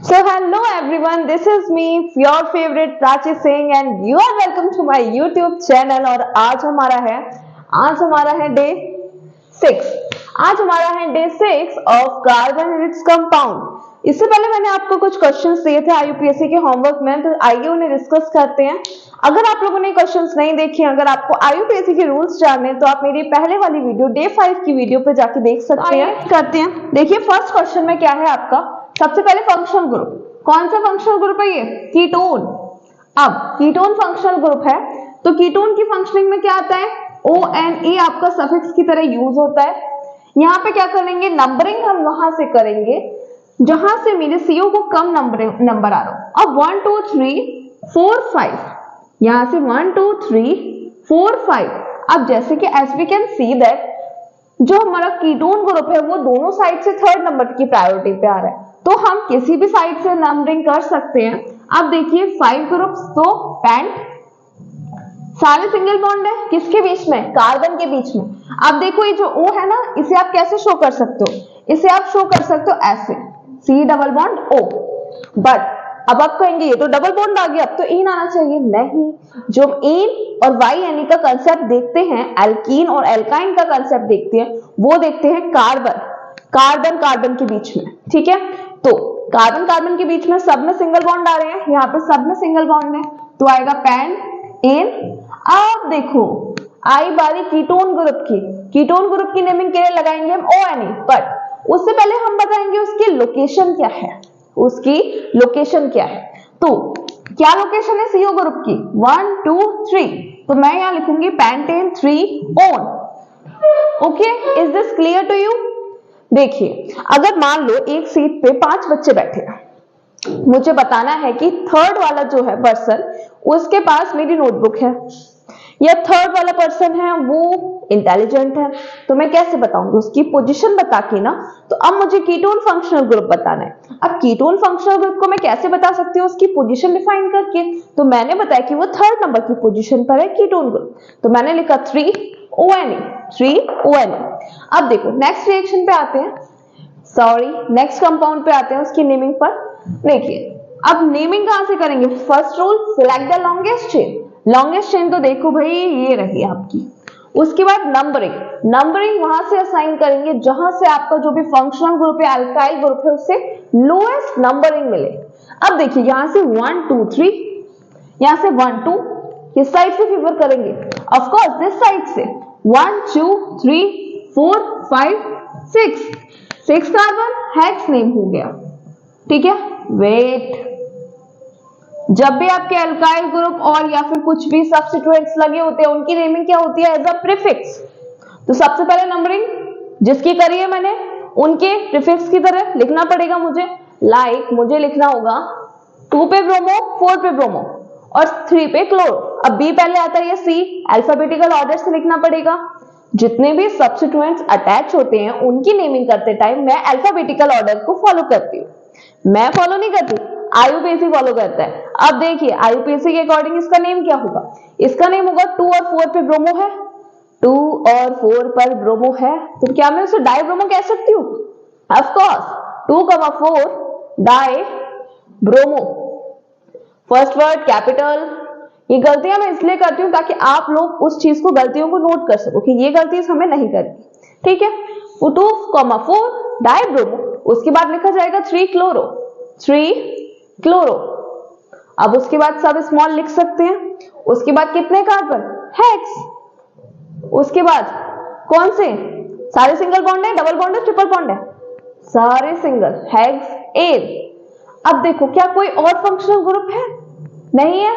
So hello everyone, this is me, your favorite Prachi Singh and you are welcome to my YouTube channel। और आज हमारा है day 6। आज हमारा है day 6 of carbon and its compound. इससे पहले मैंने आपको कुछ क्वेश्चंस दिए थे आईयूपीएससी के होमवर्क में, तो आइए उन्हें डिस्कस करते हैं। अगर आप लोगों ने क्वेश्चंस नहीं देखे, अगर आपको आईयूपीएससी के रूल्स जानने तो आप मेरी पहले वाली वीडियो डे 5 की वीडियो पे जाके देख सकते हैं। करते हैं, देखिए फर्स्ट क्वेश्चन में क्या है आपका। सबसे पहले फंक्शनल ग्रुप, कौन सा फंक्शनल ग्रुप है ये? कीटोन। अब कीटोन फंक्शनल ग्रुप है तो कीटोन की फंक्शनिंग में क्या आता है? ONE आपका सफिक्स की तरह यूज होता है। यहाँ पे क्या करेंगे, नंबरिंग हम वहां से करेंगे जहां से मेरे CO को कम नंबर आ रहा हो। अब 1 2 3 4 5, यहां से 1 2 3 4 5। अब जैसे कि as we can see that जो हमारा कीटोन ग्रुप है वो दोनों साइड से थर्ड नंबर की प्रायोरिटी पे आ रहा है, तो हम किसी भी साइड से नंबरिंग कर सकते हैं। अब देखिए 5 ग्रुप्स, तो पेंट सारे सिंगल बॉन्ड है, किसके बीच में? कार्बन के बीच में। अब देखो ये जो O है ना, इसे आप कैसे शो कर सकते हो? इसे आप शो कर सकते हो ऐसे, C double bond O। But अब आप कहेंगे ये तो डबल बॉन्ड आ गया, अब तो इन आना चाहिए। नहीं, जो इन और YNE का कंसेप्ट देखते हैं, एल्कीन और एल्काइन का कंसेप्ट देखते हैं, वो देखते हैं कार्बन कार्बन कार्बन के बीच में। ठीक है, तो कार्बन कार्बन के बीच में सब में सिंगल बॉन्ड आ रहे हैं, यहाँ पे सब में सिंगल बॉन्ड है, तो आएगा पेन इन। अब देखो आई बारी कीटोन ग्रुप की। कीटोन ग्रुप की नेमिंग के लिए लगाएंगे हम ONE, बट उससे पहले हम बताएंगे उसकी लोकेशन क्या है। उसकी लोकेशन क्या है? तो क्या लोकेशन है CO ग्रुप की? 1 2 3, तो मैं यहां लिखूंगी pentan 3 one. Okay, is this clear to you? देखिए अगर मान लो एक सीट पे 5 बच्चे बैठे हैं, मुझे बताना है कि थर्ड वाला जो है पर्सन, उसके पास मेरी नोटबुक है, या थर्ड वाला पर्सन है वो इंटेलिजेंट है, तो मैं कैसे बताऊंगी? उसकी पोजीशन बता के ना। तो अब मुझे कीटोन फंक्शनल ग्रुप बताना है। अब कीटोन फंक्शनल ग्रुप को मैं कैसे बता सकती हूँ? उसकी पोजीशन डिफाइन करके। तो मैंने बताया कि वो थर्ड नंबर की पोजीशन पर है कीटोन ग्रुप, तो मैंने लिखा 3 ONE। अब देखो नेक्स्ट रिएक्शन पे आते हैं, सॉरी नेक्स्ट कंपाउंड पे आते हैं, उसकी नेमिंग पर। देखिए अब नेमिंग कहां से करेंगे? First rule, select the longest chain. Longest chain तो देखो भाई ये रही आपकी। उसके बाद नंबरिंग वहां से असाइन करेंगे जहां से आपका जो भी फंक्शनल ग्रुप है, अल्काइल ग्रुप है, उससे लोएस्ट नंबरिंग मिले। अब देखिए यहां से 1 2 3, यहां से 1 2, किस साइड से फेवर करेंगे? ऑफ कोर्स दिस साइड से। 1 2 3 4 5 6 कार्बन हेक्स नेम हो गया। ठीक है, वेट, जब भी आपके अल्काइल ग्रुप और या फिर कुछ भी सब्स्टिट्यूएंट्स लगे होते हैं, उनकी नेमिंग क्या होती है? As a prefix. तो सबसे पहले नंबरिंग जिसकी करी है मैंने, उनके प्रीफिक्स की तरह लिखना पड़ेगा मुझे। लाइक मुझे लिखना होगा 2 पे ब्रोमो, 4 पे ब्रोमो और 3 पे क्लोरो। अब B पहले आता है, C अल्फाबेटिकल ऑर्डर से लिखना पड़ेगा। जितने भी सब्स्टिट्यूएंट्स अटैच होते हैं उनकी नेमिंग करते टाइम मैं अल्फाबेटिकल ऑर्डर को फॉलो करती हूँ। मैं फॉलो नहीं करती, आईयूपीएससी फॉलो करता है। अब देखिए आईयूपीएससी के अकॉर्डिंग इसका नेम क्या होगा? इसका नेम होगा 2 और 4 पे ब्रोमो है, 2 और 4 पर ब्रोमो है, तो क्या मैं उसे डाई ब्रोमो कह सकती हूँ? Of course 2, 4 die bromo. First word capital. ये गलतियां मैं इसलिए करती हूँ ताकि आप लोग उस चीज को, गलतियों को नोट कर सको कि ये गलती हमें नहीं करनी। ठीक है, 2, 4 डाई ब्रोमो, उसके बाद लिखा जाएगा 3 क्लोरो। अब उसके बाद सब स्मॉल लिख सकते हैं। उसके बाद कितने कार्बन? हेक्स। उसके बाद कौन से? सारे सिंगल बॉन्ड है, डबल बॉन्ड है, ट्रिपल बॉन्ड है? सारे सिंगल, हेक्स एन। अब देखो क्या कोई और फंक्शनल ग्रुप है? नहीं है।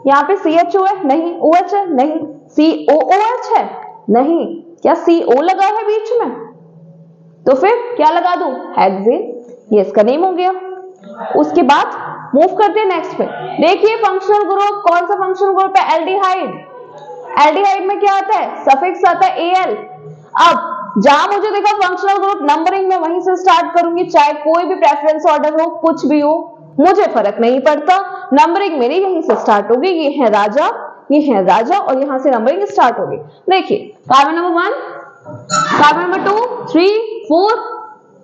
यहाँ पे CHO है? नहीं। OH है? नहीं। COOH है? नहीं। क्या CO लगा है बीच में? तो फिर क्या लगा दूं? हेक्सेन। ये इसका नेम हो गया। उसके बाद मूव करते हैं नेक्स्ट पे। देखिए फंक्शनल ग्रुप, कौन सा फंक्शनल ग्रुप है? एल्डिहाइड। एल्डिहाइड में क्या आता है? सफिक्स आता है AL। अब जहां मुझे देखा फंक्शनल ग्रुप, नंबरिंग में वहीं से स्टार्ट करूंगी, चाहे कोई भी प्रेफरेंस ऑर्डर हो, कुछ भी हो, मुझे फर्क नहीं पड़ता। नंबरिंग मेरी यहीं से स्टार्ट होगी। ये है राजा, ये है राजा, और यहां से नंबरिंग स्टार्ट होगी। देखिए कार्बन नंबर 1, कार्बन नंबर 2 3 4,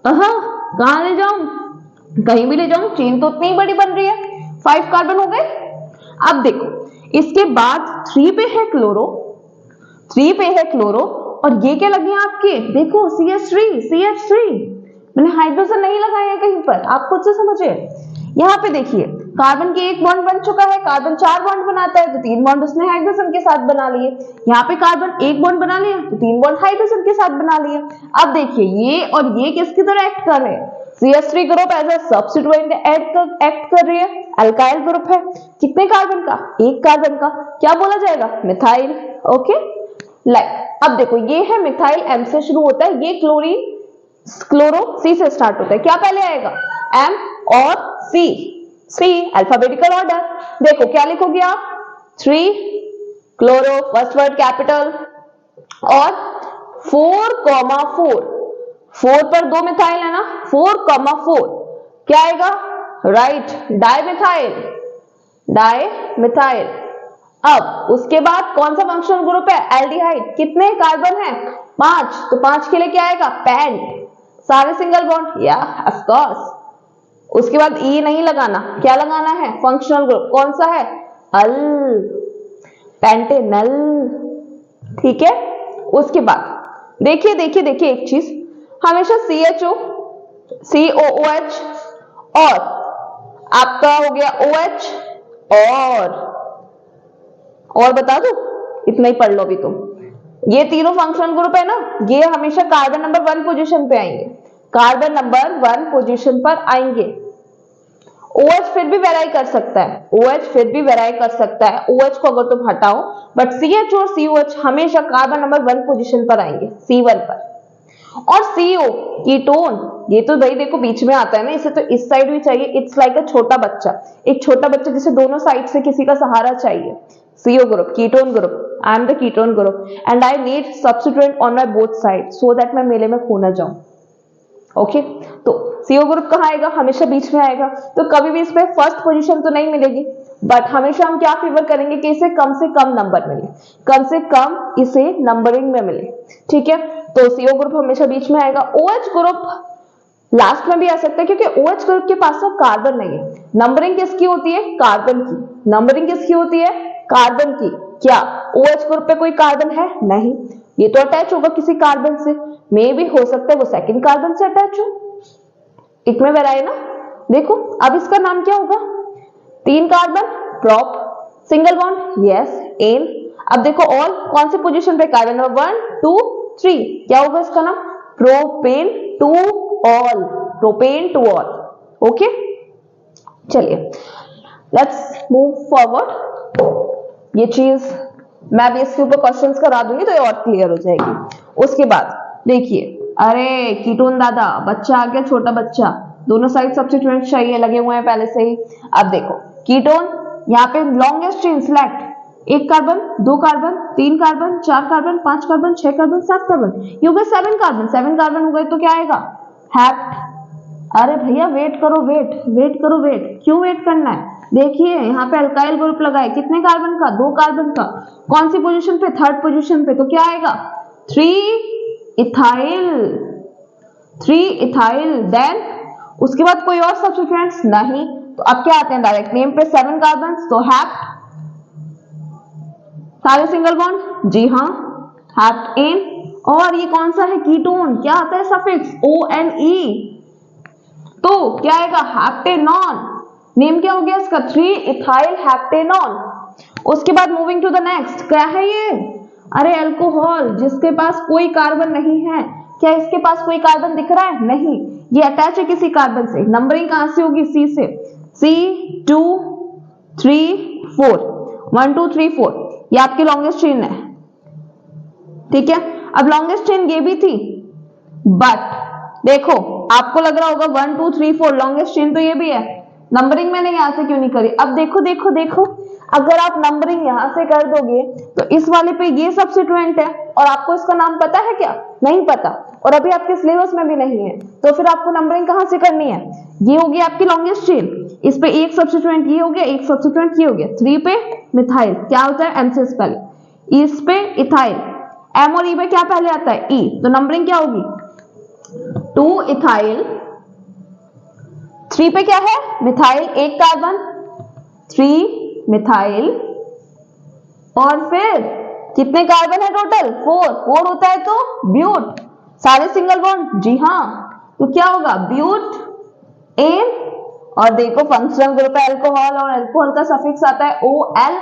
कहां ले जाऊं? कहीं भी ले जाऊं चेन तो उतनी बड़ी बन रही है, 5 कार्बन हो गए। अब देखो इसके बाद 3 पे है क्लोरो, 3 पे है क्लोरो, और ये क्या लगी है आपके, देखो CH3, मैंने हाइड्रोजन नहीं लगाया कहीं पर, आप खुद से समझिए। यहाँ पे देखिए कार्बन के एक बॉन्ड बन चुका है, कार्बन 4 बॉन्ड बनाता है तो 3 बॉन्ड उसने हाइड्रोजन के साथ बना लिए। यहाँ पे कार्बन एक बॉन्ड बना लिया तो 3 बॉन्ड हाइड्रोजन के साथ बना लिया। अब देखिए ये और ये किसकी तरह एक्ट कर रहे हैं, CH3 group as a substituent act कर रही है, अल्काइल ग्रुप है। कितने कार्बन का, एक कार्बन का, क्या बोला जाएगा, मिथाइल। ओके लाइक अब देखो ये है मिथाइल, M से शुरू होता है, ये क्लोरीन क्लोरो C से स्टार्ट होता है, क्या पहले आएगा, M और C अल्फाबेटिकल ऑर्डर। देखो क्या लिखोगे आप, 3 क्लोरो फर्स्ट वर्ड कैपिटल और 4,4 4 पर 2 मिथाइल है ना, 4,4 क्या आएगा, राइट डाइमिथाइल। अब उसके बाद कौन सा फंक्शनल ग्रुप है, एल्डिहाइड। कितने कार्बन है, 5, तो 5 के लिए क्या आएगा, पेंट, सारे सिंगल बॉन्ड, या ऑफ कोर्स। उसके बाद ई नहीं लगाना, क्या लगाना है, फंक्शनल ग्रुप, कौन सा है, अल, पेंटेनल। ठीक है, उसके बाद देखिए एक चीज, हमेशा CHO COOH और आपका हो गया OH और बता दो, इतना ही पढ़ लो अभी तुम। ये तीनों फंक्शनल ग्रुप है ना, ये हमेशा कार्बन नंबर 1 पोजीशन पे आएंगे, कार्बन नंबर 1 पोजीशन पर आएंगे। OH फिर भी वेराई कर सकता है, OH को अगर तुम हटाओ, बट CH और COH हमेशा कार्बन नंबर 1 पोजीशन पर आएंगे, C1 पर। और CO कीटोन, ये तो भाई देखो बीच में आता है ना, इसे तो इस साइड भी चाहिए, इट्स लाइक अ छोटा बच्चा, एक छोटा बच्चा जिसे दोनों साइड से किसी का सहारा चाहिए। CO group, ketone group, I am the ketone group and I need substituent on my both side so that मैं मेले में खो ना जाऊं। ओके तो CO ग्रुप कहाँ आएगा, हमेशा बीच में आएगा, तो कभी भी इस पे फर्स्ट पोजीशन तो नहीं मिलेगी, बट हमेशा हम क्या फेवर करेंगे कि इसे कम से कम नंबर मिले, कम से कम इसे नंबरिंग में मिले। ठीक है, तो CO ग्रुप हमेशा बीच में आएगा। OH ग्रुप लास्ट में भी आ सकता है क्योंकि OH ग्रुप के पास तो कार्बन नहीं है। नंबरिंग किसकी होती है, कार्बन की। नंबरिंग किसकी होती है, कार्बन की। क्या OH ग्रुप पे कोई कार्बन है, नहीं, ये तो अटैच होगा किसी कार्बन से, मे भी हो सकता है वो सेकंड कार्बन से अटैच हो, इतने वेराई ना। देखो अब इसका नाम क्या होगा, 3 carbon prop, single bond, yes, ane. अब देखो ऑल कौन से पोजीशन पे, कार्बन नंबर 1 2 3, क्या होगा इसका नाम, प्रोपेन टू ऑल, ओके। चलिए लेट्स मूव फॉरवर्ड, ये चीज मैं भी इसके ऊपर क्वेश्चंस करा दूंगी तो ये और क्लियर हो जाएगी। उसके बाद देखिए, अरे कीटोन दादा, बच्चा आ गया, छोटा बच्चा, दोनों साइड सब्स्टिट्यूएंट चाहिए, लगे हुए हैं पहले से ही। अब देखो कीटोन, यहाँ पे longest chain select, 1 carbon 2 carbon 3 carbon 4 carbon 5 carbon 6 carbon 7 carbon, ये हो गए 7 कार्बन। 7 कार्बन हो गए तो क्या आएगा, हैप्ट। अरे भैया वेट करो, वेट, क्यों वेट करना है, देखिए यहाँ पे अल्काइल ग्रुप लगा है, कितने कार्बन का, 2 कार्बन का, कौन सी पोजीशन पे, 3rd पोजीशन पे, तो क्या आएगा, 3 इथाइल। देन उसके बाद कोई और सब्स्टिट्यूएंट्स नहीं, तो अब क्या आते हैं डायरेक्ट नेम पे, 7 कार्बन, तो हैप्ट, सारे सिंगल बॉन्ड, जी हाँ, हैप्ट एन। और ये कौन सा है, कीटोन, क्या आता है सफिक्स, ONE, तो क्या आएगा, हैप्टेनॉन। नेम क्या हो गया इसका, 3 इथाइल हेप्टेनॉन। उसके बाद मूविंग टू द नेक्स्ट, क्या है ये, अरे अल्कोहल, जिसके पास कोई कार्बन नहीं है। क्या इसके पास कोई कार्बन दिख रहा है, नहीं, ये अटैच है किसी कार्बन से। नंबरिंग कहां से होगी, C से, C2 3 4, 1 2 3 4, ये आपकी लॉन्गेस्ट चेन है। ठीक है, अब लॉन्गेस्ट चेन ये भी थी, बट देखो आपको लग रहा होगा 1 2 3 4 लॉन्गेस्ट चेन तो ये भी है, नंबरिंग मैंने यहां से क्यों नहीं करी। अब देखो, अगर आप नंबरिंग यहां से कर दोगे तो इस वाले पे ये सब्स्टिट्यूएंट है और आपको इसका नाम पता है क्या, नहीं पता, और अभी आपके सिलेबस में भी नहीं है, तो फिर आपको नंबरिंग कहां से करनी है। ये होगी आपकी लॉन्गेस्ट चेन, इस पे एक सब्स्टिट्यूएंट ये हो गया, एक सब्स्टिट्यूएंट ये हो गया। 3 पे मिथाइल, क्या होता है, M से स्पेल, इस पे इथाइल, M और E पे क्या पहले आता है, E, तो नंबरिंग क्या होगी, 2 इथाइल 3 पे क्या है, मिथाइल, एक कार्बन, 3 मिथाइल, और फिर कितने कार्बन है टोटल, 4 होता है तो ब्यूट, सारे सिंगल बॉन्ड, जी हाँ, तो क्या होगा ब्यूट एन, और देखो फंक्शनल ग्रुप है अल्कोहल, और अल्कोहल का सफिक्स आता है OL,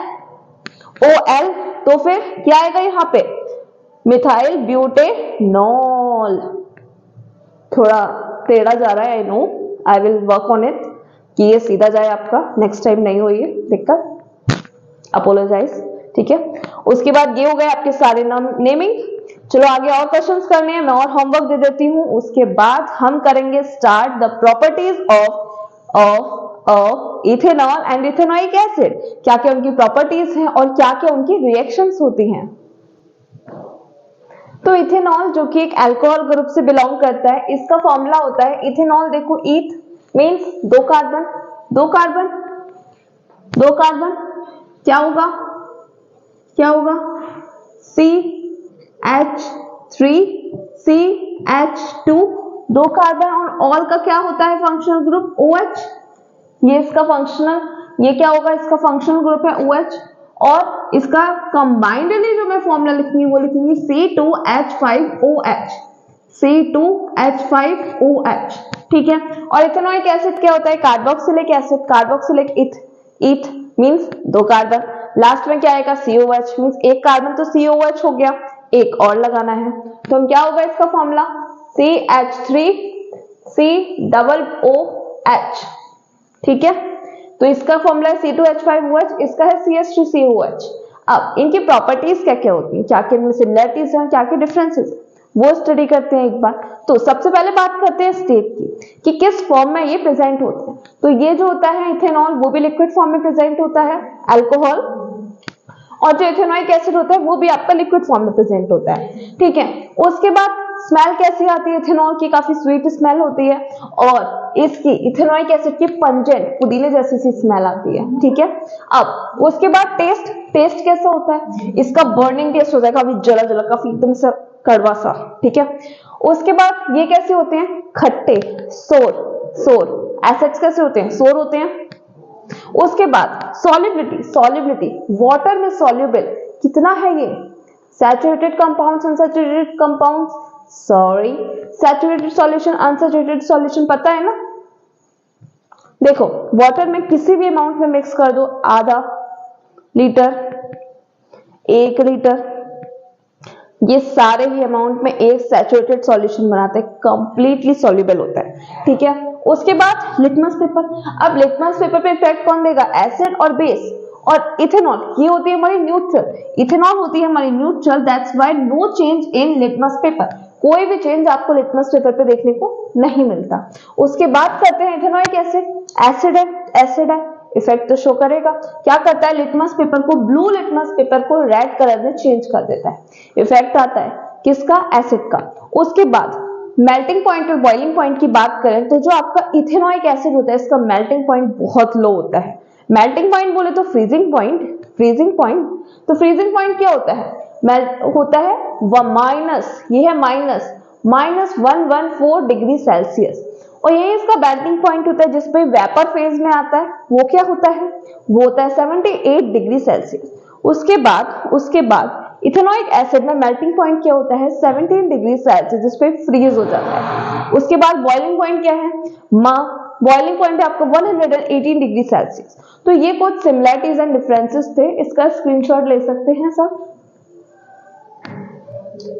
तो फिर क्या आएगा यहाँ पे, मिथाइल ब्यूटेनॉल। थोड़ा टेढ़ा जा रहा है, I know, I will work on it कि ये सीधा जाए आपका, नेक्स्ट टाइम नहीं हो ये दिक्कत, अपोलोजाइज, ठीक है। उसके बाद ये हो गए आपके सारे नेमिंग। चलो आगे और क्वेश्चंस करने हैं, मैं और होमवर्क दे देती हूँ, उसके बाद हम करेंगे start the properties of ethanol and ethanoic acid, क्या क्या उनकी प्रॉपर्टीज हैं और क्या क्या उनकी रिएक्शंस होती हैं। तो इथेनॉल जो कि एक अल्कोहल ग्रुप से बिलोंग करता है, इसका फॉर्मूला होता है इथेनॉल, देखो ईथ मींस 2 कार्बन, क्या होगा CH3CH2, 2 कार्बन, और ऑल का क्या होता है फंक्शनल ग्रुप OH, ये इसका फंक्शनल, ये क्या होगा इसका फंक्शनल ग्रुप है OH, और इसका कंबाइंडली जो मैं फॉर्मूला लिखूंगी वो लिखूंगी C2H5OH, ठीक है। और इथेनॉइक एसिड क्या होता है, carboxylic acid, carboxylic eth means 2 carbon, last में क्या आएगा COH मींस 1 कार्बन, तो COH हो गया, एक और लगाना है, तो हम क्या होगा इसका फॉर्मूला CH3COOH, ठीक है। तो इसका फॉर्मूला है C2H5OH, इसका है CH3COH। अब इनकी प्रॉपर्टीज क्या क्या होती हैं, क्या क्या इनमें सिमिलरिटीज हैं, क्या क्या डिफरेंसेस, वो स्टडी करते हैं एक बार। तो सबसे पहले बात करते हैं स्टेट की कि किस फॉर्म में ये प्रेजेंट होते हैं। तो ये जो होता है इथेनॉल, वो भी लिक्विड फॉर्म में प्रेजेंट होता है, अल्कोहल, और जो इथेनॉइक एसिड होता है वो भी आपका लिक्विड फॉर्म में प्रेजेंट होता है, ठीक है। उसके बाद स्मेल कैसी आती है इथेनॉल की, काफी स्वीट स्मेल होती है, और इसकी इथेनॉइक एसिड की पंजेंट पुदीने जैसी सी स्मेल आती है, ठीक है। अब उसके बाद टेस्ट कैसा होता है, इसका बर्निंग टेस्ट होता है, काफी जला जला, काफी एकदम से कड़वा सा, ठीक है। उसके बाद ये कैसे होते हैं, खट्टे, सोर एसिड्स कैसे होते हैं, सोर होते हैं। उसके बाद सॉल्युबिलिटी, वाटर में सॉल्युबल कितना है ये, saturated compounds, unsaturated compounds, sorry saturated solution, unsaturated solution, पता है ना। देखो वाटर में किसी भी अमाउंट में मिक्स कर दो, आधा लीटर, 1 लीटर, ये सारे ही अमाउंट में एक सैचुरेटेड सॉल्यूशन बनाते हैं, कंप्लीटली सॉल्युबल होता है, ठीक है। उसके बाद लिटमस पेपर, अब लिटमस पेपर पे इफेक्ट कौन देगा, एसिड और बेस, और इथेनॉल ये होती है हमारी न्यूट्रल, इथेनॉल होती है हमारी neutral, that's why no change in litmus paper, कोई भी चेंज आपको लिटमस पेपर पे देखने को नहीं मिलता। उसके बाद करते हैं इथेनॉइक एसिड है, इफेक्ट तो शो करेगा, क्या करता है लिटमस पेपर को, ब्लू लिटमस पेपर को रेड कलर में चेंज कर देता है, इफेक्ट आता है किसका, एसिड का। उसके बाद मेल्टिंग पॉइंट और बॉइलिंग पॉइंट की बात करें तो जो आपका इथेनॉइक एसिड होता है इसका मेल्टिंग पॉइंट बहुत लो होता है, मेल्टिंग पॉइंट बोले तो फ्रीजिंग पॉइंट, तो फ्रीजिंग पॉइंट क्या होता है, होता है माइनस, ये है -114 डिग्री सेल्सियस, और यही इसका मेल्टिंग पॉइंट होता है जिसपे वेपर फेज में आता है, वो क्या होता है, वो होता है 78 डिग्री सेल्सियस। उसके बाद इथेनॉइक एसिड में मेल्टिंग पॉइंट क्या होता है, 17 डिग्री सेल्सियस, जिसपे फ्रीज हो जाता है। उसके बाद बॉइलिंग पॉइंट क्या है, बॉइलिंग पॉइंट है आपका 118 डिग्री सेल्सियस। तो ये कुछ सिमिलरिटीज एंड डिफरेंसेस थे, इसका स्क्रीनशॉट ले सकते हैं सब।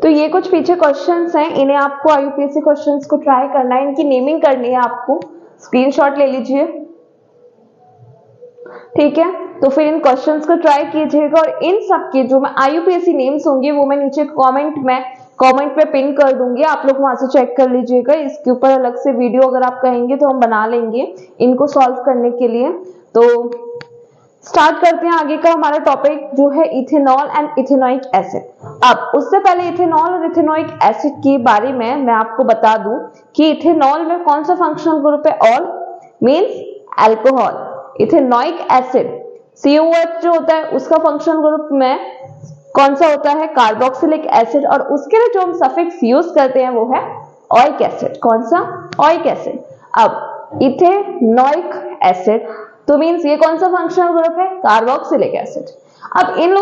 तो ये कुछ पीछे क्वेश्चंस हैं, इन्हें आपको आईयूपीएससी क्वेश्चंस को ट्राई करना है, इनकी नेमिंग करनी है आपको, स्क्रीनशॉट ले लीजिए, ठीक है। तो फिर इन क्वेश्चंस को ट्राई कीजिएगा, और इन सब के जो मैं आईयूपीएससी नेम्स होंगे वो मैं नीचे कमेंट पे पिन कर दूंगी, आप लोग वहां से चेक कर लीजिएगा। इसके ऊपर अलग से वीडियो अगर आप कहेंगे तो हम बना लेंगे इनको सॉल्व करने के लिए। तो स्टार्ट करते हैं आगे का हमारा टॉपिक जो है इथेनॉल एंड इथेनॉइक एसिड। अब उससे पहले इथेनॉल और इथेनॉइक एसिड के बारे में मैं आपको बता दूं कि इथेनॉल में कौन सा फंक्शनल ग्रुप है, all means alcohol. Ethanoic acid COH जो होता है उसका फंक्शनल ग्रुप में कौन सा होता है, कार्बोक्सिलिक एसिड, और उसके लिए जो हम सफिक्स यूज करते हैं वो है ओइक एसिड। कौन सा, ओइक एसिड। अब इथेनॉइक एसिड, तो मींस ये कौन सा फंक्शनल ग्रुप है, कार्बोक्सिलिक एसिड। अब इन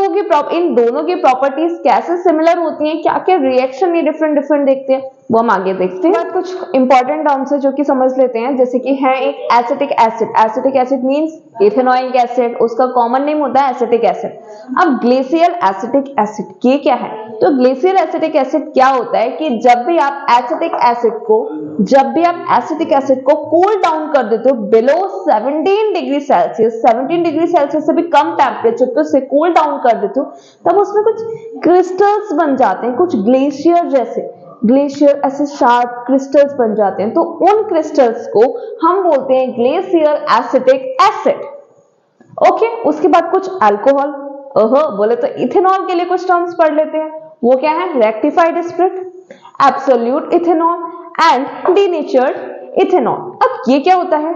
दोनों की प्रॉपर्टीज कैसे सिमिलर होती हैं, क्या क्या रिएक्शन ये डिफरेंट डिफरेंट देखते हैं, वो हम आगे देखते हैं। कुछ इंपॉर्टेंट टर्म्स है जो कि समझ लेते हैं, जैसे कि है एक acetic acid. Acetic acid means ethanoic acid, उसका कॉमन नेम होता है एसिटिक एसिड। अब ग्लेशियल एसिटिक एसिड ये क्या है, तो ग्लेशियल एसिटिक एसिड क्या होता है कि जब भी आप एसिटिक एसिड को कूल डाउन कर देते हो below 17 degree Celsius, 17 degree Celsius से भी कम टेम्परेचर पे उसे कूल डाउन कर देते हो, तब उसमें कुछ क्रिस्टल्स बन जाते हैं, कुछ ग्लेशियर जैसे, ग्लेशियर ऐसे शार्प क्रिस्टल्स बन जाते हैं, तो उन क्रिस्टल्स को हम बोलते हैं ग्लेशियल एसिटिक एसिड। ओके, उसके बाद कुछ अल्कोहल, बोले तो इथेनॉल के लिए कुछ टर्म्स पढ़ लेते हैं, वो क्या है, rectified spirit, absolute ethanol and denatured ethanol. अब ये क्या होता है,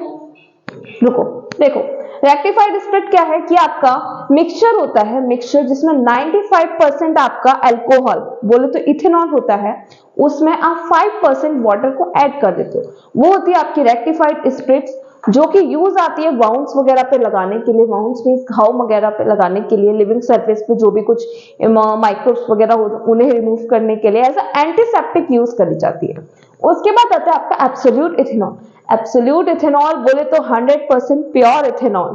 रुको देखो, रेक्टिफाइड स्प्रिट क्या है कि आपका मिक्सचर होता है, मिक्सचर जिसमें 95% आपका अल्कोहल, बोले तो इथेनॉल होता है, उसमें आप 5% वाटर को ऐड कर देते हो, वो होती है आपकी रेक्टिफाइड स्प्रिट्स, जो कि यूज आती है वाउंड्स वगैरह पे लगाने के लिए, वाउंड्स मींस घाव वगैरह पे लगाने के लिए, लिविंग सरफेस पे जो भी कुछ माइक्रोब्स वगैरह हो उन्हें रिमूव करने के लिए एज अ एंटीसेप्टिक यूज करी जाती है। उसके बाद आता है आपका एब्सोल्यूट इथेनॉल। एब्सोल्यूट इथेनॉल बोले तो 100% प्योर इथेनॉल,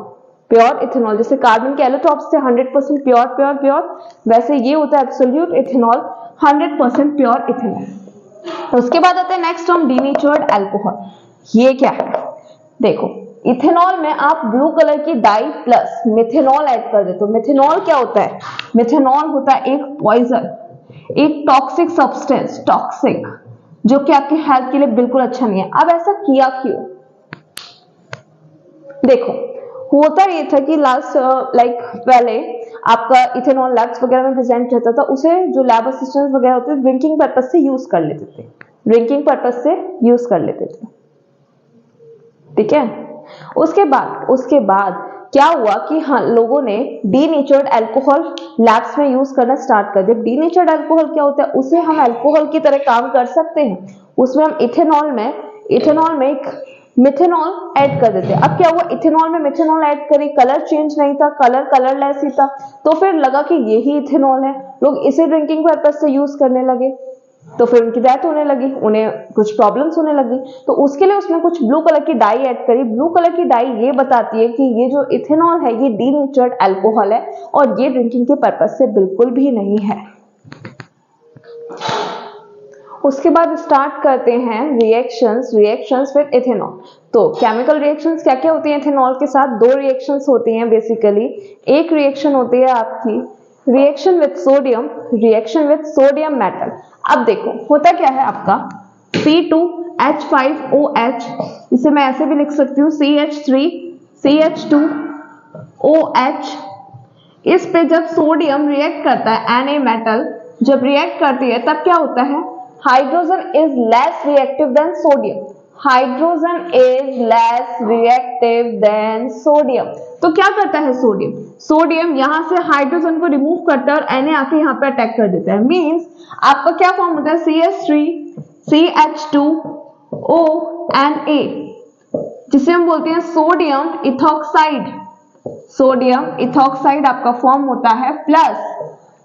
प्योर इथेनॉल, जैसे कार्बन के एलोट्रॉप्स से 100% प्योर, वैसे ये होता है एब्सोल्यूट इथेनॉल 100% प्योर इथेनॉल। उसके बाद आता है नेक्स्ट टर्म डीनेचर्ड अल्कोहल। ये क्या है, देखो इथेनॉल में आप ब्लू कलर की डाई प्लस मिथेनॉल ऐड कर देते हो। मिथेनॉल क्या होता है, मिथेनॉल होता है एक पॉइजन, एक टॉक्सिक सब्सटेंस, टॉक्सिक, जो कि आपकी हेल्थ के लिए बिल्कुल अच्छा नहीं है। अब ऐसा किया क्यों, देखो होता ये था कि लास्ट पहले आपका इथेनॉल लैब्स वगैरह में प्रेजेंट रहता था, उसे जो लैब असिस्टेंट वगैरह होते थे ड्रिंकिंग पर्पस से यूज कर लेते थे, ड्रिंकिंग पर्पस से यूज कर लेते थे, ठीक है। उसके बाद क्या हुआ कि हाँ लोगों ने डीनेचर्ड अल्कोहल लैब्स में यूज करना स्टार्ट कर दिया। डीनेचर्ड अल्कोहल क्या होता है, उसे हम अल्कोहल की तरह काम कर सकते हैं, उसमें हम इथेनॉल में एक मिथेनॉल ऐड कर देते हैं। अब क्या हुआ, इथेनॉल में मिथेनॉल ऐड करी, कलर चेंज नहीं था, कलर कलरलेस ही था, तो फिर लगा कि यही इथेनॉल है, लोग इसे ड्रिंकिंग पर्पस से यूज करने लगे, तो फिर उनकी डेथ होने लगी, उन्हें कुछ प्रॉब्लम्स होने लगी, तो उसके लिए उसमें कुछ ब्लू कलर की डाई ऐड करी। ब्लू कलर की डाई ये बताती है कि ये जो इथेनॉल है ये डीनेचर्ड अल्कोहल है और ये ड्रिंकिंग के पर्पस से बिल्कुल भी नहीं है। उसके बाद स्टार्ट करते हैं रिएक्शंस विद इथेनॉल। तो केमिकल रिएक्शंस क्या क्या होती हैं इथेनॉल के साथ, दो रिएक्शंस होती हैं बेसिकली। एक रिएक्शन होती है आपकी रिएक्शन विद सोडियम मेटल। अब देखो होता क्या है आपका C2H5OH, इसे मैं ऐसे भी लिख सकती हूँ CH3CH2OH। इस पे जब सोडियम रिएक्ट करता है, Na मेटल जब रिएक्ट करती है तब क्या होता है, hydrogen is less reactive than sodium, hydrogen is less reactive than sodium. तो क्या करता है सोडियम यहां से हाइड्रोजन को रिमूव करता है और Na आके यहाँ पे अटैक कर देता है। मींस आपका क्या फॉर्म होता है, CH3CH2ONA, जिसे हम बोलते हैं सोडियम इथॉक्साइड आपका फॉर्म होता है।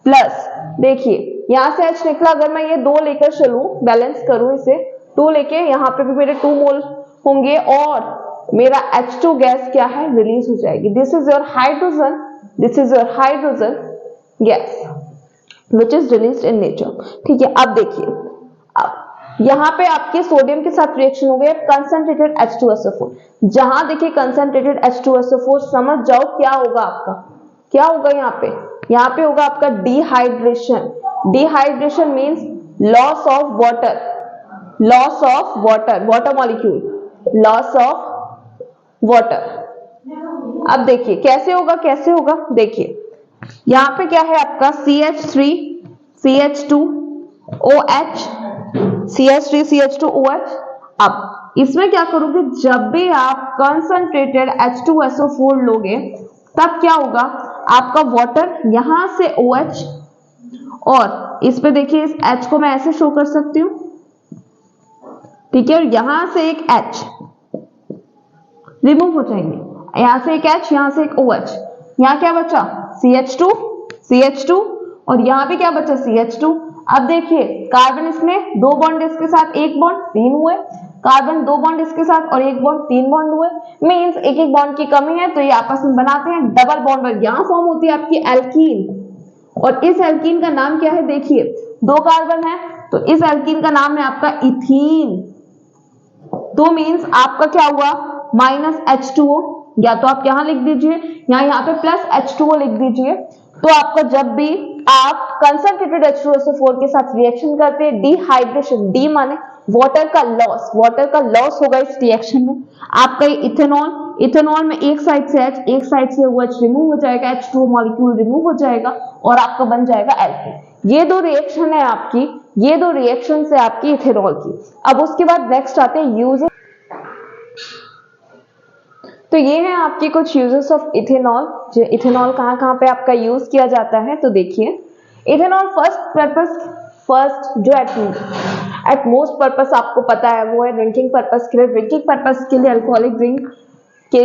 प्लस देखिए यहां से H निकला, अगर मैं ये 2 लेकर चलूं, बैलेंस करूं इसे 2 लेके, यहाँ पे भी मेरे 2 मोल होंगे और मेरा H2 गैस क्या है, रिलीज हो जाएगी। This is your hydrogen gas which is released in nature, ठीक है। अब देखिए, अब यहाँ पे आपके सोडियम के साथ रिएक्शन हो गया कंसंट्रेटेड H2SO4। जहां देखिए कंसंट्रेटेड H2SO4, समझ जाओ क्या होगा आपका, क्या होगा यहाँ पे होगा आपका dehydration means loss of water molecule, loss of water. अब देखिए कैसे होगा, देखिए यहाँ पे क्या है आपका CH3CH2OH। अब इसमें क्या करोगे, जब भी आप कंसंट्रेटेड H2SO4 लोगे तब क्या होगा, आपका वाटर यहां से OH, और इस पे देखिए इस H को मैं ऐसे शो कर सकती हूं, ठीक है, यहां से एक H, रिमूव हो जाएंगे। यहाँ से एक H, यहाँ से एक OH, यहाँ क्या बचा CH2 CH2 और यहाँ भी क्या बचा CH2। अब देखिए कार्बन इसमें 2 बॉन्ड इसके साथ 1 बॉन्ड 3 हुए, कार्बन 2 बॉन्ड इसके साथ और 1 बॉन्ड 3 बॉन्ड हुए, मींस एक एक बॉन्ड की कमी है तो ये आपस में बनाते हैं डबल बॉन्ड और यहाँ फॉर्म होती है आपकी एल्कीन। और इस एल्कीन का नाम क्या है, देखिए 2 कार्बन है तो इस एल्कीन का नाम है आपका इथीन। तो मींस आपका क्या हुआ -H2O, या तो आप यहां लिख दीजिए या यहाँ पे +H2O लिख दीजिए। तो आपका जब भी आप कंसंट्रेटेड H2SO4 के साथ रिएक्शन करते हैं, डिहाइड्रेशन, डी माने वाटर का लॉस होगा इस रिएक्शन में। आपका इथेनॉल में एक साइड से H एक साइड से OH रिमूव हो जाएगा, H2O मॉलिक्यूल रिमूव हो जाएगा और आपका बन जाएगा एल्कीन। ये 2 रिएक्शन है आपकी, ये 2 रिएक्शन है आपकी इथेनॉल की। अब उसके बाद नेक्स्ट आते हैं यूज। तो ये है आपकी कुछ यूजेस ऑफ इथेनॉल। जो इथेनॉल कहाँ पे आपका यूज किया जाता है, तो देखिए इथेनॉल फर्स्ट जो एट मोस्ट पर्पस आपको पता है वो है ड्रिंकिंग पर्पस के लिए। ड्रिंकिंग पर्पस के लिए अल्कोहलिक ड्रिंक के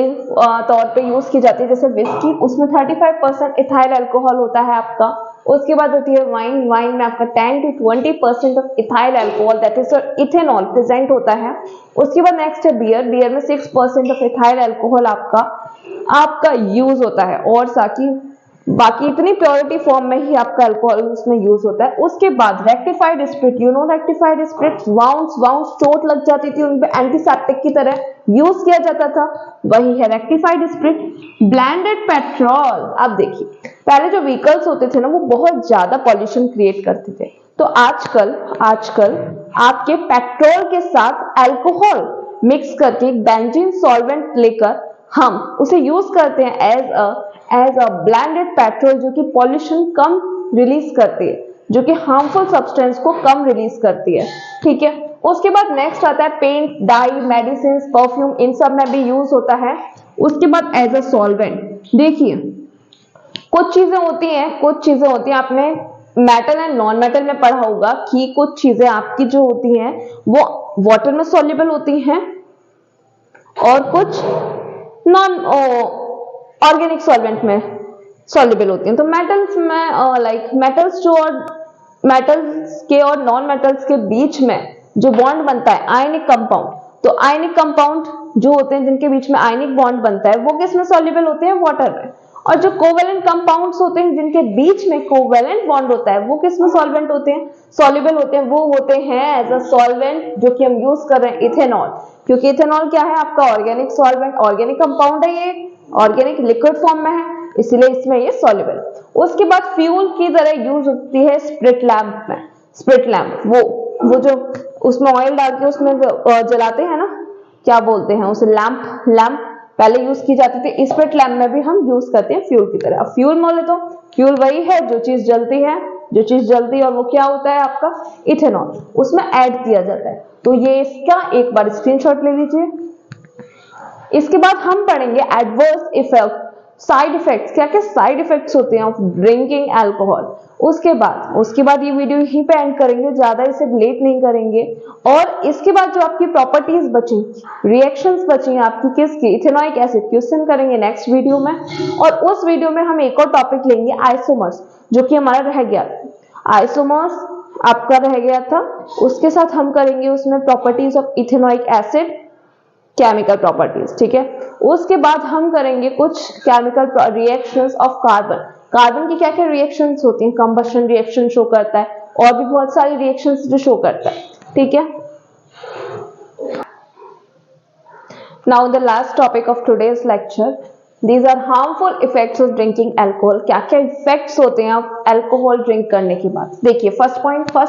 तौर पे यूज की जाती है, जैसे विस्की, उसमें 35% इथाइल अल्कोहल होता है आपका। उसके बाद होती है वाइन में आपका 10 to 20% of ethyl alcohol that is ethanol present होता है। उसके बाद नेक्स्ट है बियर में 6% ऑफ इथाइल अल्कोहल आपका यूज होता है, और बाकी इतनी प्योरिटी फॉर्म में ही आपका अल्कोहल उसमें यूज होता है। उसके बाद rectified spirit, rectified spirit wounds चोट लग जाती थी उन पे एंटीसेप्टिक की तरह यूज किया जाता था, वही है रेक्टिफाइड स्पिरिट। ब्लेंडेड पेट्रोल, अब देखिए पहले जो व्हीकल्स होते थे ना वो बहुत ज्यादा पॉल्यूशन क्रिएट करते थे, तो आजकल आपके पेट्रोल के साथ अल्कोहल मिक्स करके एक बेंजीन सॉल्वेंट लेकर हम उसे यूज करते हैं एज अ ब्लेंडेड पेट्रोल, जो कि पॉल्यूशन कम रिलीज करती है, जो कि हार्मफुल सब्सटेंस को कम रिलीज करती है, ठीक है। उसके बाद नेक्स्ट आता है पेंट, डाई, मेडिसिन, परफ्यूम, इन सब में भी यूज होता है। उसके बाद एज अ सॉल्वेंट, देखिए कुछ चीजें होती हैं आपने मेटल एंड नॉन मेटल में पढ़ा होगा कि कुछ चीजें आपकी जो होती हैं वो वाटर में सॉल्युबल होती हैं और कुछ नॉन ऑर्गेनिक सॉल्वेंट में सॉल्युबल होती हैं। तो मेटल्स में मेटल्स के और नॉन मेटल्स के बीच में जो बॉन्ड बनता है आयनिक कंपाउंड, तो आयनिक कंपाउंड जो होते हैं जिनके बीच में आयनिक बॉन्ड बनता है वो किस में सॉल्युबल होते हैं, वाटर में। और जो कोवेलेंट कंपाउंड्स होते हैं जिनके बीच में कोवेलेंट बॉन्ड होता है वो किस में सॉल्वेंट होते हैं, सॉल्युबल होते हैं, वो होते हैं एज अ सॉल्वेंट, जो कि हम यूज कर रहे हैं इथेनॉल। क्योंकि इथेनॉल क्या है आपका ऑर्गेनिक सॉल्वेंट, ऑर्गेनिक कंपाउंड है, ये ऑर्गेनिक लिक्विड फॉर्म में है, इसलिए इसमें ये सॉल्युबल। उसके बाद फ्यूल की तरह यूज होती है स्प्रिट लैंप में। स्प्रिट लैंप वो जो उसमें ऑयल डाल के उसमें जलाते हैं ना, क्या बोलते हैं उसे, लैंप पहले यूज की जाती थी। स्प्रिट लैंप में भी हम यूज करते हैं फ्यूल की तरह। अब फ्यूल बोले तो फ्यूल वही है जो चीज जलती है और वो क्या होता है आपका इथेनॉल, उसमें ऐड किया जाता है। तो ये इसका एक बार स्क्रीनशॉट ले लीजिए। इसके बाद हम पढ़ेंगे एडवर्स इफेक्ट, साइड इफेक्ट्स, क्या क्या साइड इफेक्ट्स होते हैं ऑफ ड्रिंकिंग अल्कोहल। उसके बाद ये वीडियो यहीं पे एंड करेंगे, ज्यादा इसे लेट नहीं करेंगे। और इसके बाद जो आपकी प्रॉपर्टीज बची, रिएक्शंस बची आपकी किसकी, इथेनोइक एसिड की, उससे हम करेंगे नेक्स्ट वीडियो में। और उस वीडियो में हम एक और टॉपिक लेंगे आइसोमर्स, जो कि हमारा रह गया, आइसोमर्स आपका रह गया था, उसके साथ हम करेंगे उसमें properties of ethanoic acid, chemical properties, ठीक है। उसके बाद हम करेंगे कुछ केमिकल रिएक्शंस ऑफ कार्बन की क्या क्या रिएक्शंस होती हैं, कंबशन रिएक्शन शो करता है और भी बहुत सारी रिएक्शंस जो शो करता है, ठीक है। Now the last topic of today's lecture, these are harmful effects of drinking alcohol। क्या क्या इफेक्ट्स होते हैं अल्कोहल ड्रिंक करने के बाद। देखिए first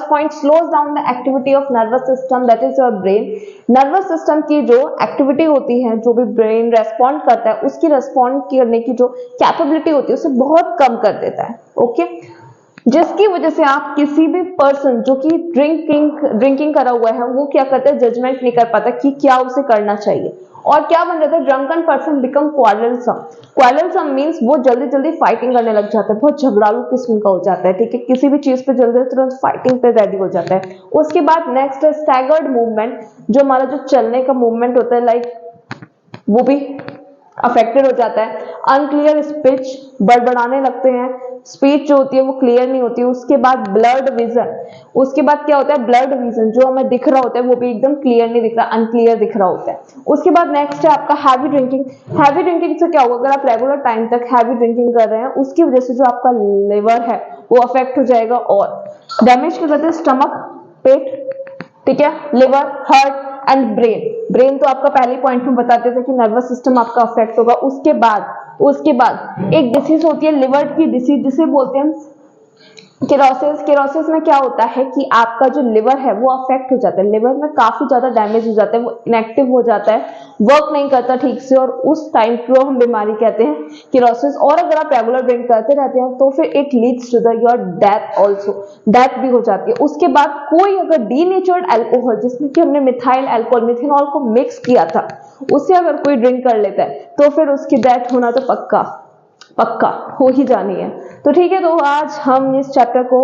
point slows down the activity of nervous system, that is your brain. Nervous system की जो एक्टिविटी होती है, जो भी ब्रेन रेस्पॉन्ड करता है, उसकी रेस्पॉन्ड करने की जो कैपेबिलिटी होती है उसे बहुत कम कर देता है, ओके। जिसकी वजह से आप किसी भी पर्सन जो कि ड्रिंकिंग करा हुआ है वो क्या करता है, जजमेंट नहीं कर पाता कि क्या उसे करना चाहिए, और क्या बन जाता है, ड्रंकन पर्सन बिकम क्वारलसम मींस वो जल्दी फाइटिंग करने लग जाता है, बहुत झगड़ालू किस्म का हो जाता है, ठीक है। किसी भी चीज पे जल्दी तुरंत फाइटिंग पे रेडी हो जाता है। उसके बाद नेक्स्ट है स्टैगर्ड मूवमेंट, जो हमारा जो चलने का मूवमेंट होता है, लाइक वो भी अफेक्टेड हो जाता है। अनक्लियर स्पीच, बड़बड़ाने लगते हैं, स्पीच जो होती है वो क्लियर नहीं होती है। उसके बाद ब्लर्ड विजन, उसके बाद क्या होता है, ब्लर्ड विजन, जो हमें दिख रहा होता है वो भी एकदम क्लियर नहीं दिख रहा, अनक्लियर दिख रहा होता है। उसके बाद नेक्स्ट है आपका हैवी ड्रिंकिंग। हैवी ड्रिंकिंग से क्या होगा, अगर आप रेगुलर टाइम तक हैवी ड्रिंकिंग कर रहे हैं, उसकी वजह से जो आपका लिवर है वो अफेक्ट हो जाएगा और डैमेज क्या करते हैं, स्टमक, पेट, ठीक है, liver, heart and brain. Brain तो आपका पहले पॉइंट में बताते थे कि नर्वस सिस्टम आपका अफेक्ट होगा। उसके बाद एक डिसीज होती है लिवर की डिसीज, जिसे बोलते हैं किरोसिस। किरोसिस में क्या होता है कि आपका जो लिवर है वो अफेक्ट हो जाता है, लिवर में काफी ज्यादा डैमेज हो जाता है, वो इनएक्टिव हो जाता है, वर्क नहीं करता ठीक से, और उस टाइम को हम बीमारी कहते हैं किरोसिस। और अगर आप रेगुलर ड्रिंक करते रहते हैं तो फिर it leads to the your death also, death भी हो जाती है। उसके बाद कोई अगर डीनेचर्ड अल्कोहल, जिसमें कि हमने मिथाइल अल्कोहल, मिथेनॉल को मिक्स किया था, उससे अगर कोई ड्रिंक कर लेता है तो फिर उसकी डेथ होना तो पक्का हो ही जानी है। तो ठीक है, तो आज हम इस चैप्टर को,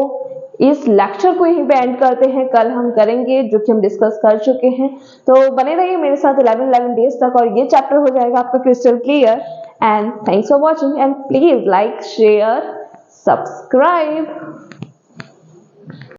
इस लेक्चर को यहीं पे एंड करते हैं। कल हम करेंगे जो कि हम डिस्कस कर चुके हैं। तो बने रहिए मेरे साथ 11 डेज तक और ये चैप्टर हो जाएगा आपका crystal clear. And thanks for watching and please like, share, subscribe.